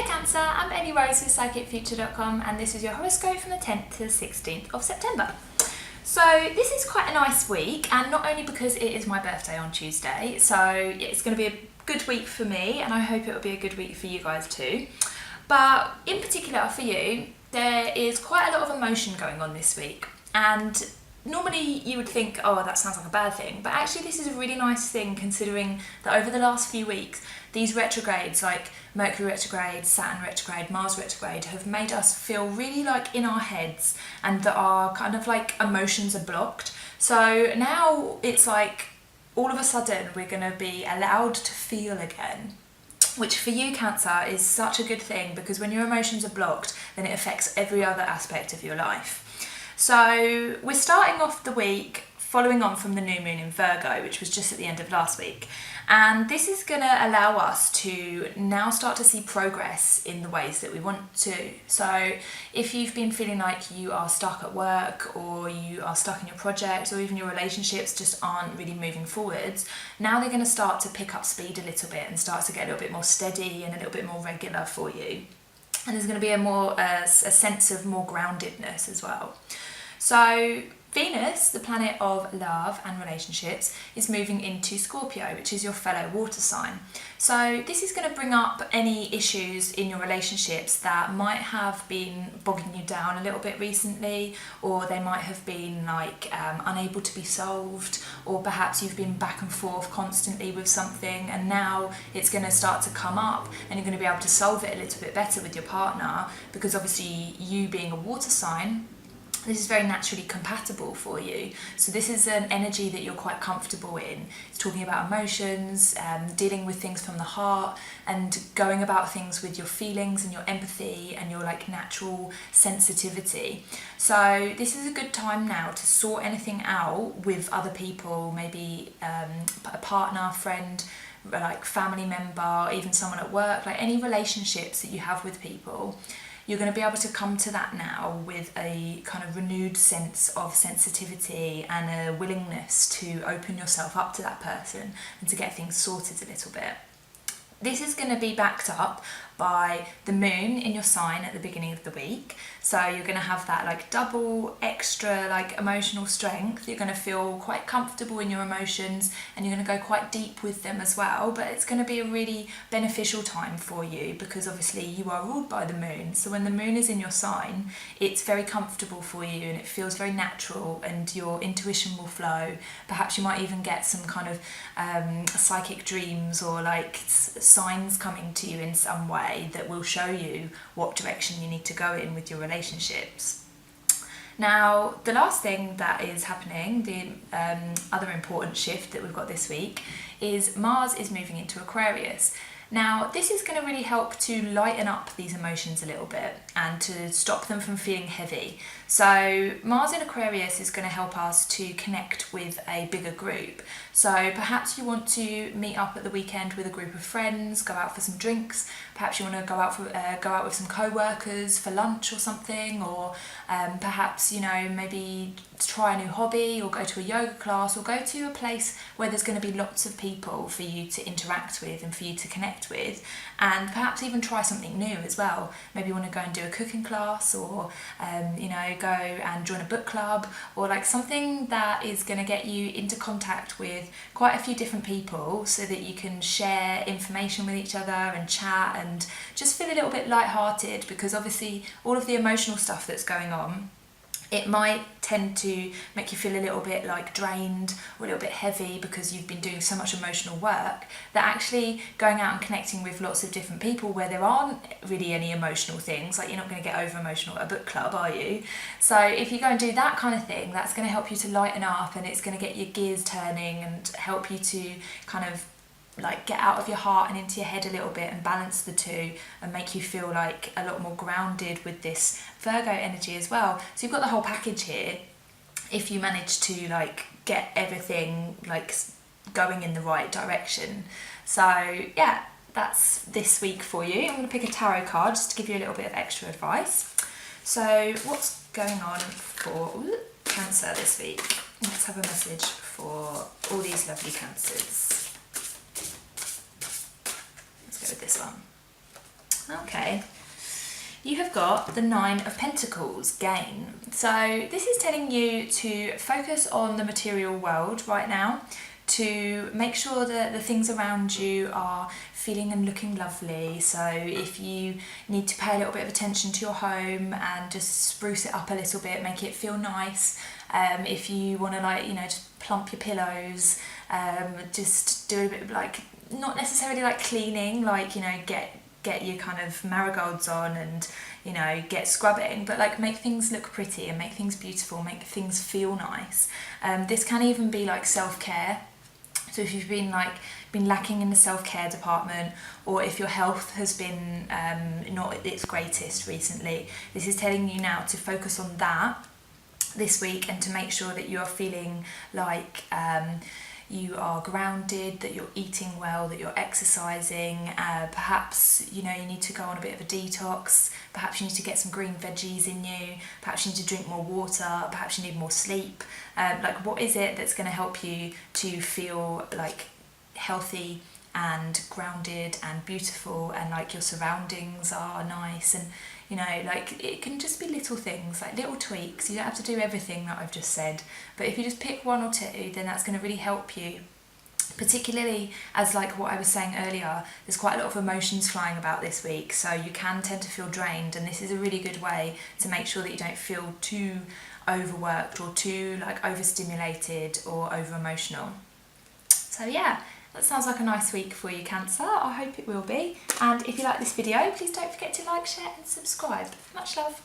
Hello Cancer, I'm Ellie Rose with PsychicFuture.com and this is your horoscope from the 10th to the 16th of September. So this is quite a nice week, and not only because it is my birthday on Tuesday, so it's going to be a good week for me and I hope it will be a good week for you guys too. But in particular for you, there is quite a lot of emotion going on this week, and normally you would think, oh, that sounds like a bad thing, but actually this is a really nice thing considering that over the last few weeks, these retrogrades like Mercury retrograde, Saturn retrograde, Mars retrograde have made us feel really like in our heads and that our kind of like emotions are blocked. So now it's like all of a sudden we're going to be allowed to feel again, which for you Cancer is such a good thing because when your emotions are blocked, then it affects every other aspect of your life. So we're starting off the week following on from the new moon in Virgo, which was just at the end of last week. And this is going to allow us to now start to see progress in the ways that we want to. So if you've been feeling like you are stuck at work or you are stuck in your projects or even your relationships just aren't really moving forwards, now they're going to start to pick up speed a little bit and start to get a little bit more steady and a little bit more regular for you. And there's going to be a sense of more groundedness as well. So Venus, the planet of love and relationships, is moving into Scorpio, which is your fellow water sign. So this is going to bring up any issues in your relationships that might have been bogging you down a little bit recently, or they might have been like unable to be solved, or perhaps you've been back and forth constantly with something and now it's going to start to come up and you're going to be able to solve it a little bit better with your partner because obviously you being a water sign, this is very naturally compatible for you. So this is an energy that you're quite comfortable in. It's talking about emotions, dealing with things from the heart and going about things with your feelings and your empathy and your like natural sensitivity. So this is a good time now to sort anything out with other people, maybe a partner, friend, like family member, even someone at work, like any relationships that you have with people. You're going to be able to come to that now with a kind of renewed sense of sensitivity and a willingness to open yourself up to that person and to get things sorted a little bit. This is going to be backed up by the moon in your sign at the beginning of the week. So you're going to have that like double extra like emotional strength. You're going to feel quite comfortable in your emotions and you're going to go quite deep with them as well. But it's going to be a really beneficial time for you because obviously you are ruled by the moon. So when the moon is in your sign, it's very comfortable for you and it feels very natural and your intuition will flow. Perhaps you might even get some kind of psychic dreams or like signs coming to you in some way that will show you what direction you need to go in with your relationships. Now, the last thing that is happening, the other important shift that we've got this week, is Mars is moving into Aquarius. Now, this is going to really help to lighten up these emotions a little bit and to stop them from feeling heavy. So Mars in Aquarius is going to help us to connect with a bigger group. So perhaps you want to meet up at the weekend with a group of friends, go out for some drinks. Perhaps you want to go out with some co-workers for lunch or something, or perhaps, you know, maybe try a new hobby or go to a yoga class or go to a place where there's going to be lots of people for you to interact with and for you to connect with, and perhaps even try something new as well. Maybe you want to go and do a cooking class or you know, go and join a book club or like something that is going to get you into contact with quite a few different people so that you can share information with each other and chat and just feel a little bit lighthearted, because obviously all of the emotional stuff that's going on, it might tend to make you feel a little bit like drained or a little bit heavy because you've been doing so much emotional work, that actually going out and connecting with lots of different people where there aren't really any emotional things, like you're not going to get over emotional at a book club, are you? So if you go and do that kind of thing, that's going to help you to lighten up and it's going to get your gears turning and help you to kind of like get out of your heart and into your head a little bit and balance the two and make you feel like a lot more grounded with this Virgo energy as well. So you've got the whole package here if you manage to like get everything like going in the right direction. So yeah, that's this week for you. I'm going to pick a tarot card just to give you a little bit of extra advice. So what's going on for Cancer this week? Let's have a message for all these lovely Cancers. With this one. Okay. You have got the Nine of Pentacles, gain. So this is telling you to focus on the material world right now, to make sure that the things around you are feeling and looking lovely. So if you need to pay a little bit of attention to your home and just spruce it up a little bit, make it feel nice. If you want to, like, you know, just plump your pillows, just do a bit of, like, not necessarily like cleaning, like, you know, get your kind of marigolds on and, you know, get scrubbing, but like make things look pretty and make things beautiful, make things feel nice. This can even be like self-care. So if you've been lacking in the self-care department, or if your health has been not at its greatest recently, this is telling you now to focus on that this week and to make sure that you are feeling like you are grounded, that you're eating well, that you're exercising. Perhaps, you know, you need to go on a bit of a detox. Perhaps you need to get some green veggies in you. Perhaps you need to drink more water. Perhaps you need more sleep. Like, what is it that's going to help you to feel like healthy and grounded and beautiful, and like your surroundings are nice, and, you know, like, it can just be little things, like little tweaks. You don't have to do everything that I've just said, but if you just pick one or two, then that's going to really help you. Particularly as, like what I was saying earlier, there's quite a lot of emotions flying about this week, so you can tend to feel drained, and this is a really good way to make sure that you don't feel too overworked or too like overstimulated or over emotional. So yeah, that sounds like a nice week for you, Cancer. I hope it will be. And if you like this video, please don't forget to like, share and subscribe. Much love.